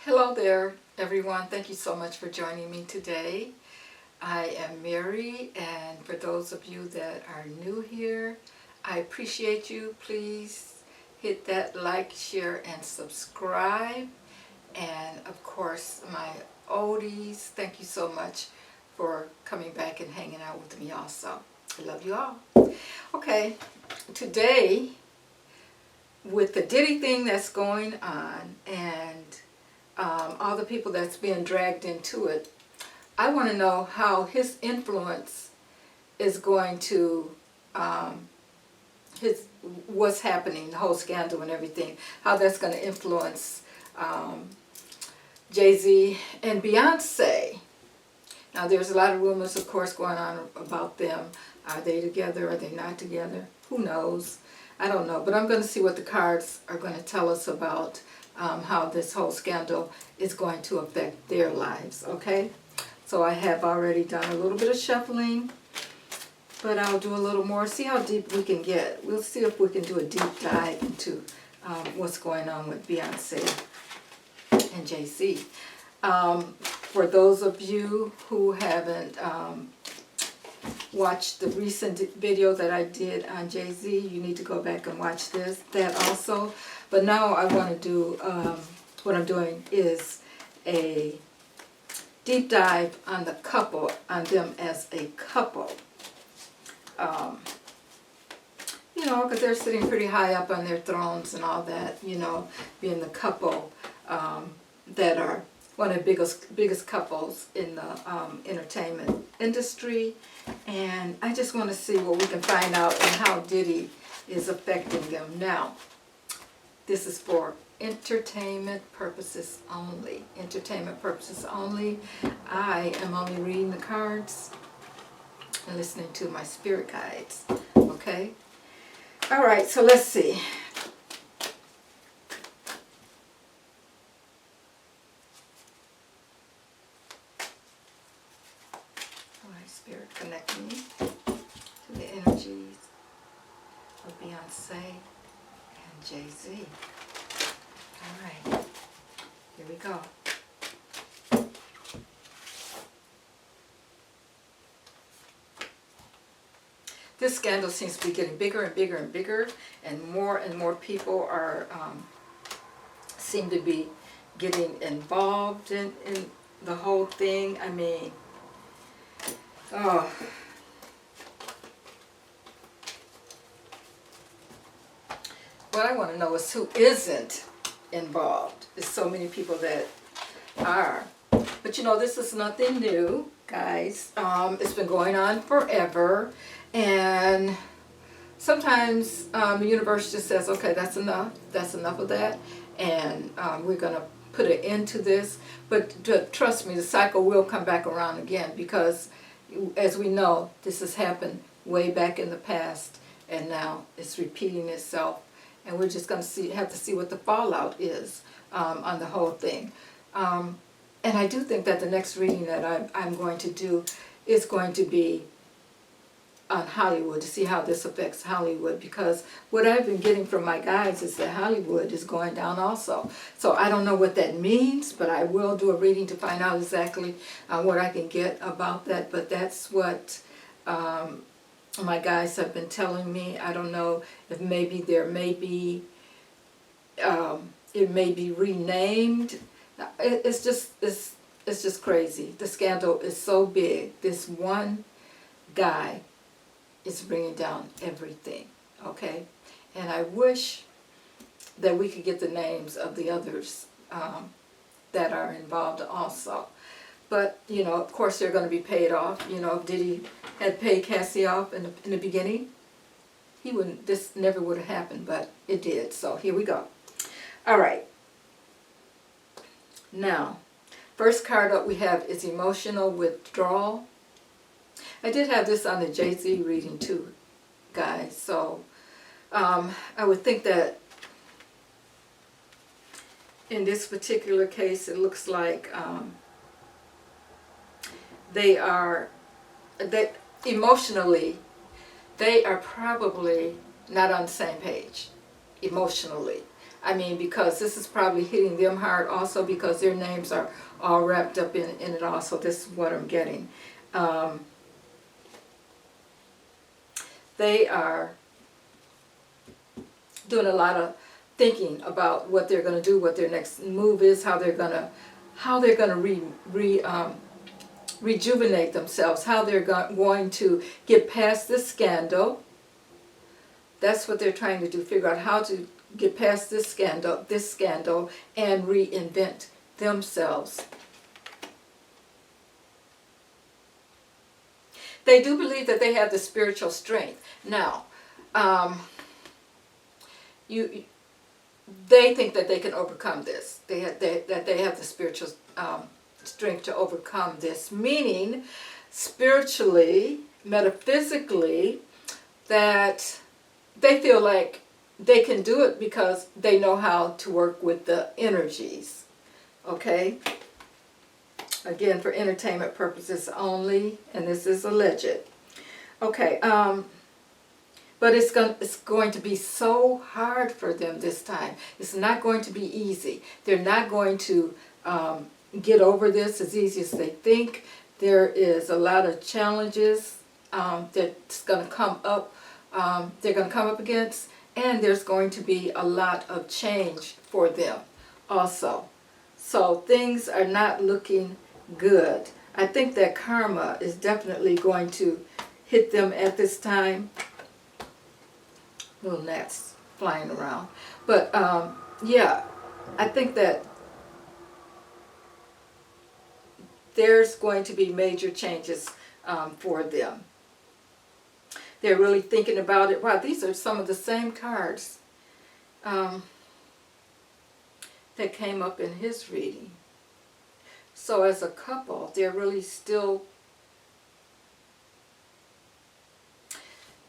Hello there, everyone. Thank you so much for joining me today. I am Mary, and for those of you that are new here, I appreciate you. Please hit that like, share, and subscribe. And of course, my oldies, thank you so much for coming back and hanging out with me also. I love you all. Okay, today, with the Diddy thing that's going on and all the people that's being dragged into it, I want to know how his influence is going to, what's happening, the whole scandal and everything, how that's going to influence Jay-Z and Beyonce. Now there's a lot of rumors, of course, going on about them. Are they together? Are they not together? Who knows? I don't know. But I'm going to see what the cards are going to tell us about how this whole scandal is going to affect their lives, okay? So I have already done a little bit of shuffling, but I'll do a little more, see how deep we can get. We'll see if we can do a deep dive into what's going on with Beyonce and Jay-Z. For those of you who haven't watched the recent video that I did on Jay-Z, you need to go back and watch that also. But now I want to do, what I'm doing is a deep dive on the couple, on them as a couple. You know, because they're sitting pretty high up on their thrones and all that, you know, being the couple that are one of the biggest couples in the entertainment industry. And I just want to see what we can find out and how Diddy is affecting them. Now, this is for entertainment purposes only. Entertainment purposes only. I am only reading the cards and listening to my spirit guides. Okay? All right, so let's see. Spirit, connect me to the energies of Beyonce and Jay-Z. All right, here we go. This scandal seems to be getting bigger and bigger and bigger, and more people are seem to be getting involved in the whole thing. I mean, oh. What I want to know is who isn't involved. There's so many people that are. But you know, this is nothing new, guys. It's been going on forever. And sometimes the universe just says, okay, that's enough. That's enough of that. And we're going to put an end to this. But trust me, the cycle will come back around again, because as we know, this has happened way back in the past, and now it's repeating itself, and we're just going to have to see what the fallout is on the whole thing. And I do think that the next reading that I'm going to do is going to be on Hollywood, to see how this affects Hollywood, because what I've been getting from my guides is that Hollywood is going down also. So I don't know what that means, but I will do a reading to find out exactly what I can get about that. But that's what my guides have been telling me. I don't know if maybe there may be, it may be renamed. It's just crazy. The scandal is so big. This one guy is bringing down everything, okay? And I wish that we could get the names of the others that are involved also. But, you know, of course they're going to be paid off. You know, if Diddy had paid Cassie off in the beginning, he wouldn't, this never would have happened, but it did. So here we go. All right. Now, first card up we have is emotional withdrawal. I did have this on the Jay-Z reading too, guys. So I would think that in this particular case, it looks like emotionally, they are probably not on the same page emotionally. I mean, because this is probably hitting them hard also because their names are all wrapped up in it also. This is what I'm getting. They are doing a lot of thinking about what they're going to do, what their next move is, how they're going to rejuvenate themselves, how they're going to get past this scandal. That's what they're trying to do, figure out how to get past this scandal, and reinvent themselves. They do believe that they have the spiritual strength. Now, they think that they can overcome this. That they have the spiritual strength to overcome this, meaning spiritually, metaphysically, that they feel like they can do it because they know how to work with the energies. Okay? Again, for entertainment purposes only, and this is alleged. Okay, but it's going to be so hard for them this time. It's not going to be easy. They're not going to get over this as easy as they think. There is a lot of challenges that's going to come up. They're going to come up against, and there's going to be a lot of change for them also. So things are not looking good. I think that karma is definitely going to hit them at this time. Little gnats flying around. But yeah, I think that there's going to be major changes for them. They're really thinking about it. Wow, these are some of the same cards that came up in his reading. So as a couple, they're really still,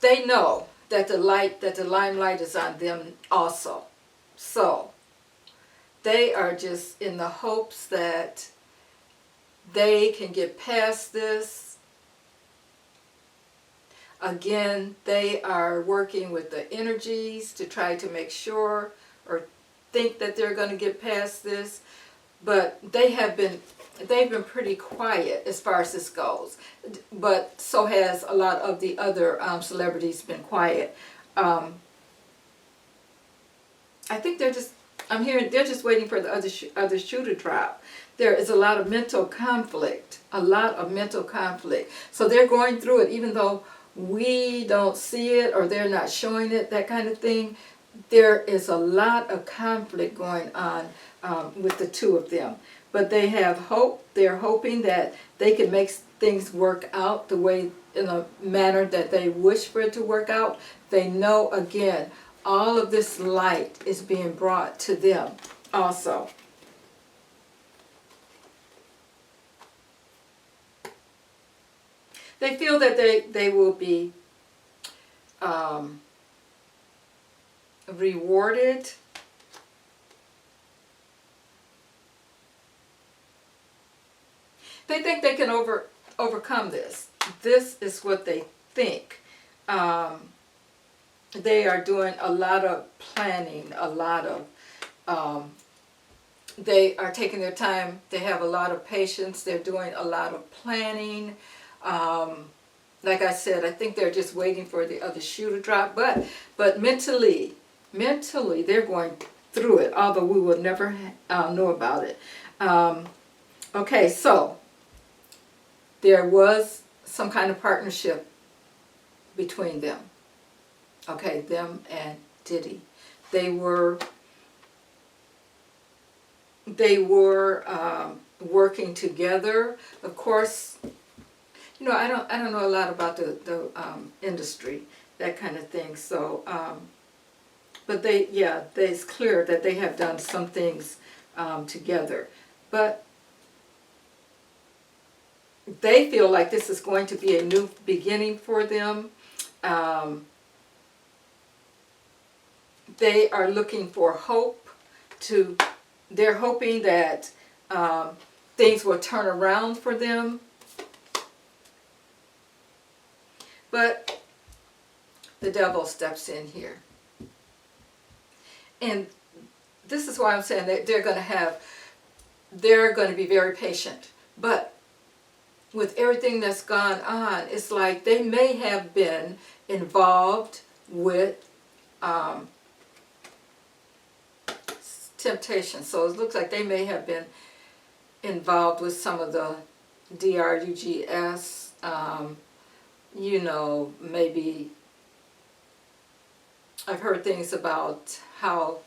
they know that the limelight is on them also. So they are just in the hopes that they can get past this. Again, they are working with the energies to try to make sure or think that they're going to get past this. But they've been pretty quiet as far as this goes. But so has a lot of the other celebrities been quiet. I think I'm hearing they're just waiting for the other shoe to drop. There is a lot of mental conflict. So they're going through it, even though we don't see it or they're not showing it, that kind of thing. There is a lot of conflict going on with the two of them. But they have hope. They're hoping that they can make things work out the way, in a manner that they wish for it to work out. They know, again, all of this light is being brought to them also. They feel that they will be rewarded. They think they can overcome this. This is what they think. They are doing a lot of planning, they are taking their time. They have a lot of patience. They're doing a lot of planning. Like I said, I think they're just waiting for the other shoe to drop. But mentally, they're going through it, although we will never know about it. Okay, so there was some kind of partnership between them. Okay, them and Diddy. They were working together. Of course, you know, I don't know a lot about the industry, that kind of thing. So, but it's clear that they have done some things together. But they feel like this is going to be a new beginning for them. They are looking for hope. They're hoping that things will turn around for them. But the devil steps in here. And this is why I'm saying that they're going to be very patient. But with everything that's gone on, it's like they may have been involved with temptation. So it looks like they may have been involved with some of the drugs, you know, maybe I've heard things about how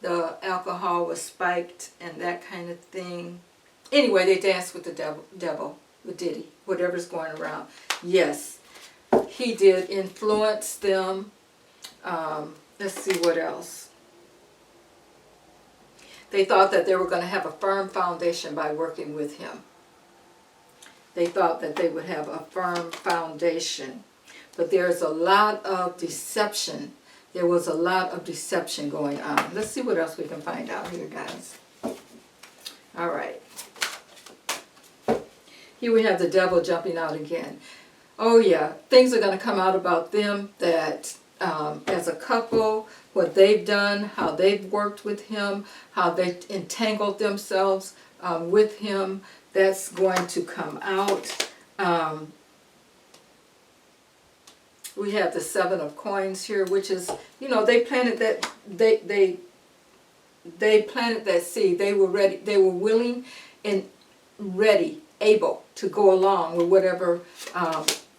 the alcohol was spiked and that kind of thing. Anyway, they danced with the devil, with Diddy, whatever's going around. Yes, he did influence them. Let's see what else. They thought that they were going to have a firm foundation by working with him. They thought that they would have a firm foundation. But there's a lot of deception. There was a lot of deception going on. Let's see what else we can find out here, guys. All right. Here we have the devil jumping out again. Oh yeah, things are going to come out about them that as a couple, what they've done, how they've worked with him, how they entangled themselves with him. That's going to come out. We have the 7 of coins here, which is, you know, they planted that they planted that seed. They were ready. They were willing and ready, able to go along with whatever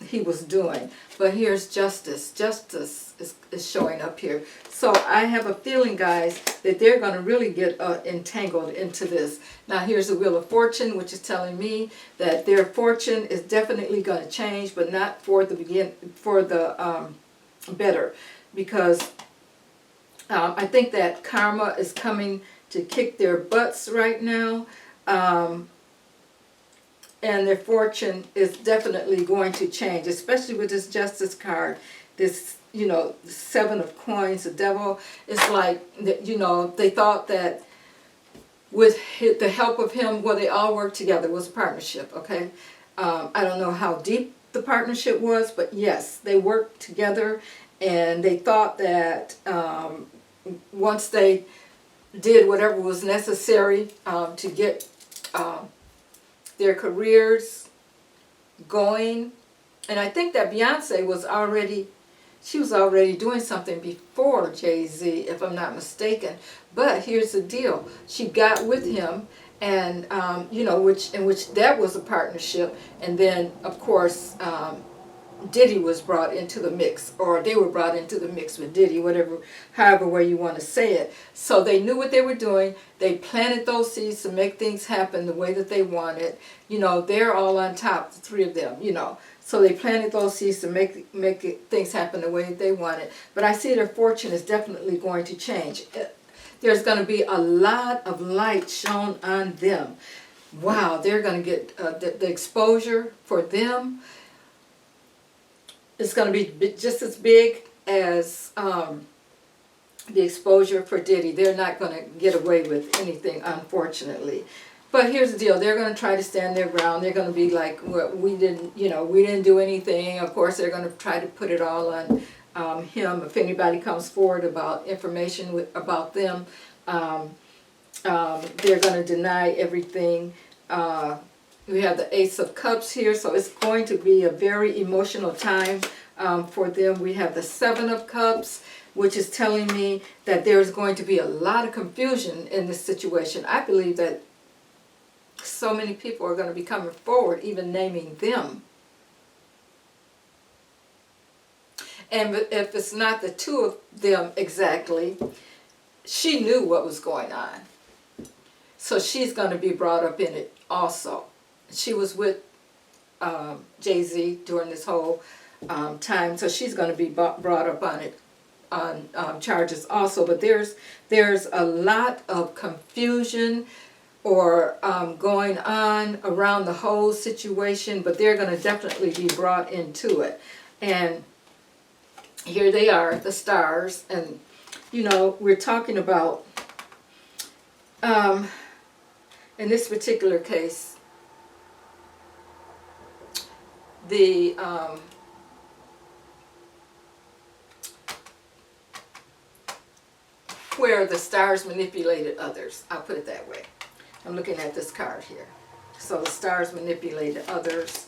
he was doing. But here's justice. Justice is showing up here. So I have a feeling, guys, that they're going to really get entangled into this. Now here's the Wheel of Fortune, which is telling me that their fortune is definitely going to change, but not for the better, because I think that karma is coming to kick their butts right now. And their fortune is definitely going to change, especially with this Justice card. This, you know, 7 of coins, the devil. It's like, you know, they thought that with the help of him, well, they all worked together. It was a partnership, okay? I don't know how deep the partnership was, but yes, they worked together, and they thought that once they did whatever was necessary to get their careers going. And I think that Beyonce was already doing something before Jay-Z, if I'm not mistaken. But here's the deal. She got with him, and you know, which that was a partnership. And then, of course, Diddy was brought into the mix, or they were brought into the mix with Diddy, however way you want to say it. So they knew what they were doing. They planted those seeds to make things happen the way that they wanted. You know, they're all on top, the 3 of them, you know. So they planted those seeds to make things happen the way that they wanted. But I see their fortune is definitely going to change. There's going to be a lot of light shown on them. Wow, they're going to get the exposure for them. It's going to be just as big as the exposure for Diddy. They're not going to get away with anything, unfortunately. But here's the deal. They're going to try to stand their ground. They're going to be like, well, we didn't do anything. Of course, they're going to try to put it all on him. If anybody comes forward about information about them, they're going to deny everything. We have the Ace of Cups here, so it's going to be a very emotional time for them. We have the 7 of Cups, which is telling me that there's going to be a lot of confusion in this situation. I believe that so many people are going to be coming forward, even naming them. And if it's not the 2 of them exactly, she knew what was going on. So she's going to be brought up in it also. She was with Jay-Z during this whole time, so she's going to be brought up on it, on charges also. But there's a lot of confusion or going on around the whole situation, but they're going to definitely be brought into it. And here they are, the stars, and you know, we're talking about in this particular case, the where the stars manipulated others. I'll put it that way. I'm looking at this card here. So the stars manipulated others.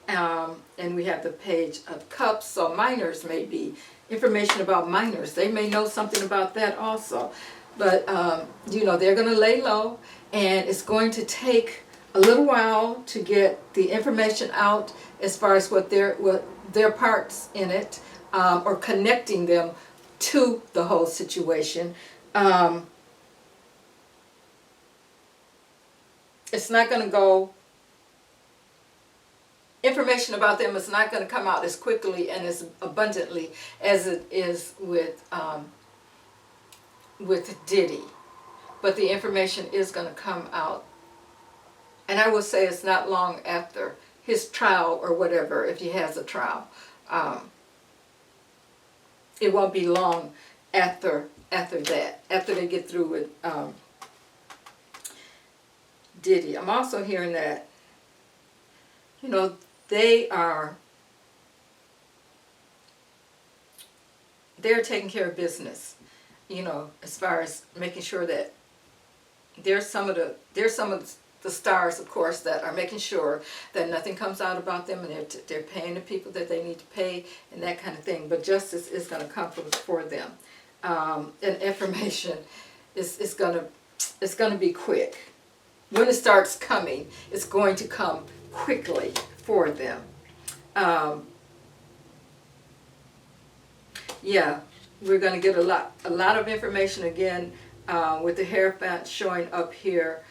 And we have the Page of Cups. So minors may be information about minors. They may know something about that also. But, you know, they're going to lay low. And it's going to take a little while to get the information out as far as what their parts in it, or connecting them to the whole situation. It's not going to go, information about them is not going to come out as quickly and as abundantly as it is with Diddy. But the information is going to come out. And I will say it's not long after his trial or whatever, if he has a trial. It won't be long after that, after they get through with Diddy. I'm also hearing that, you know, they're taking care of business, you know, as far as making sure that there's some of the stars, of course, that are making sure that nothing comes out about them, and they're paying the people that they need to pay and that kind of thing. But justice is going to come for them, and information is going to be quick. When it starts coming, it's going to come quickly for them. Yeah, we're going to get a lot of information again with the Hierophant showing up here.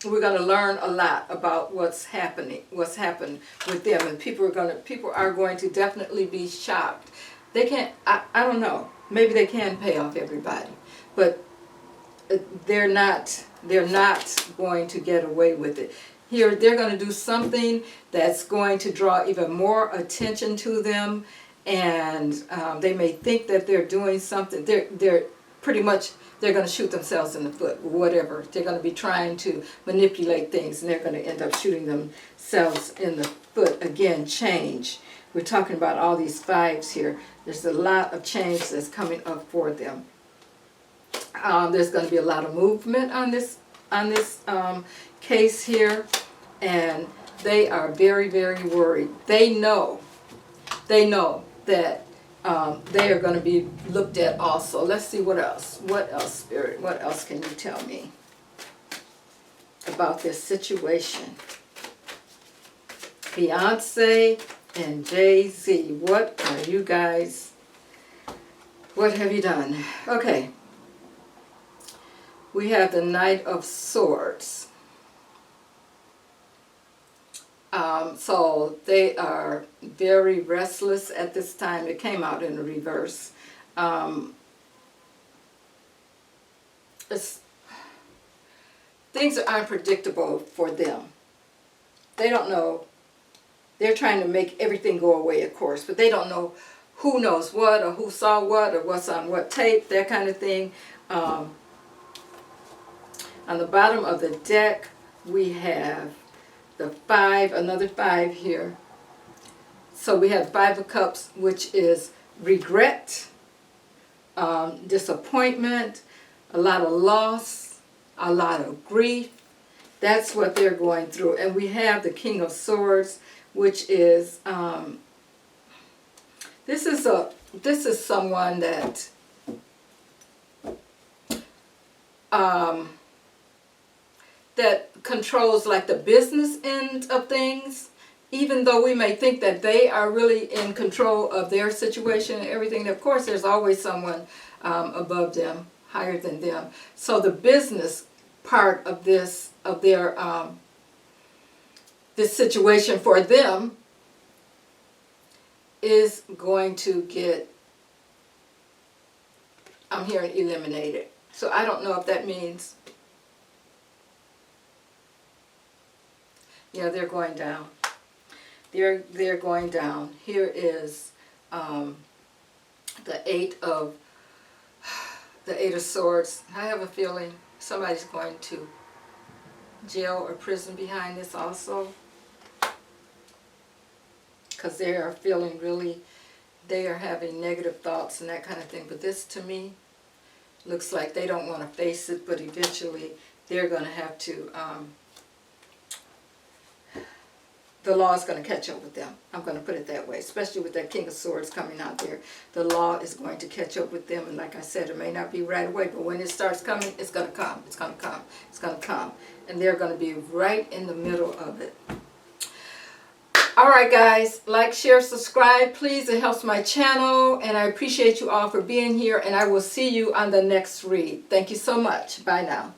We're going to learn a lot about what's happened with them, and people are going to definitely be shocked. They can't. I don't know. Maybe they can pay off everybody, but they're not going to get away with it. Here, they're going to do something that's going to draw even more attention to them, and they may think that they're doing something. They're pretty much, they're going to shoot themselves in the foot, whatever. They're going to be trying to manipulate things, and they're going to end up shooting themselves in the foot. Again, change. We're talking about all these fives here. There's a lot of change that's coming up for them. There's going to be a lot of movement on this case here, and they are very, very worried. They know that they are going to be looked at also. Let's see what else. What else, Spirit? What else can you tell me about this situation? Beyonce and Jay-Z. What are you guys? What have you done? Okay. We have the Knight of Swords. So they are very restless at this time. It came out in the reverse. Things are unpredictable for them. They don't know. They're trying to make everything go away, of course, but they don't know who knows what, or who saw what, or what's on what tape, that kind of thing. On the bottom of the deck, we have the 5, another 5 here. So we have 5 of Cups, which is regret, disappointment, a lot of loss, a lot of grief. That's what they're going through. And we have the King of Swords, which is, this is someone that that controls like the business end of things, even though we may think that they are really in control of their situation and everything. Of course, there's always someone above them, higher than them. So the business part of this, of their this situation for them, is going to get, I'm hearing, eliminated. So I don't know if that means, yeah, they're going down. They're going down. Here is the Eight of Swords. I have a feeling somebody's going to jail or prison behind this also, because they are feeling really, they are having negative thoughts and that kind of thing. But this, to me, looks like they don't want to face it, but eventually they're going to have to, the law is going to catch up with them. I'm going to put it that way, especially with that King of Swords coming out there. The law is going to catch up with them, and like I said, it may not be right away, but when it starts coming, it's going to come. It's going to come. It's going to come. And they're going to be right in the middle of it. All right, guys, like, share, subscribe, please. It helps my channel, and I appreciate you all for being here, and I will see you on the next read. Thank you so much. Bye now.